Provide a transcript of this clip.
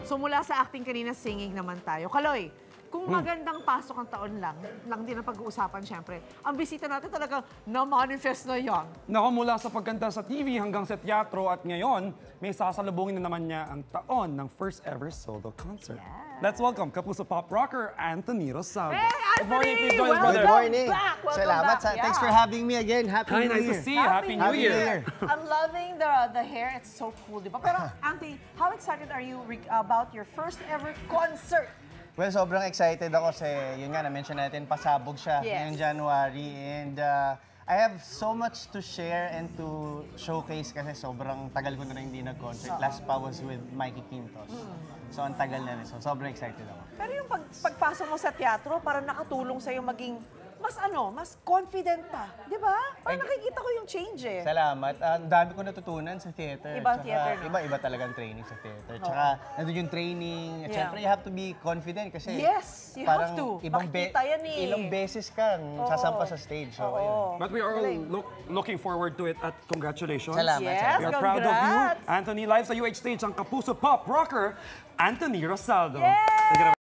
So mula sa acting kanina, singing naman tayo. Kaloy, kung magandang pasok ang taon lang din ang pag-uusapan syempre, ang bisita natin talagang na-manifest na yan. Nako, mula sa pagkanta sa TV hanggang sa teatro at ngayon, may sasalubungin na naman niya ang taon ng first ever solo concert. Yeah. Let's welcome Kapuso pop rocker Anthony Rosado. Hey, Anthony! Good morning, please join us, Welcome brother. Good morning. back. Welcome Salamat. back. Thanks Yeah. for having me again. Happy Hi, New nice Year. to see you. Happy New Year. I'm loving the hair. It's so cool, di ba? Pero, Anthony, how excited are you about your first ever concert? Well, sobrang excited ako kasi yun nga, na-mention natin, pasabog siya Yes. ngayong January. And I have so much to share and to showcase kasi sobrang tagal ko na rin hindi nag-concert. Last pa was with Mikey Quintos. So, ang tagal na rin. So, sobrang excited ako. Pero yung pagpasok mo sa teatro, parang nakatulong sa'yo maging mas confident pa. Di ba? Parang nakikita ko yung change eh. Salamat. Ang dami ko natutunan sa theater. Ibang Tsaka theater, no? Iba-iba talagang training sa theater. Tsaka nandun yung training. At Yeah. syempre, you have to be confident kasi Yes, you have to. Makikita yan eh. Ilang beses kang sasampa sa stage. So, ayun. But we are all looking forward to it at congratulations. Salamat. Yes, We are proud of you. congrats. Anthony, live sa UH stage ang Kapuso pop rocker Anthony Rosado. Yay!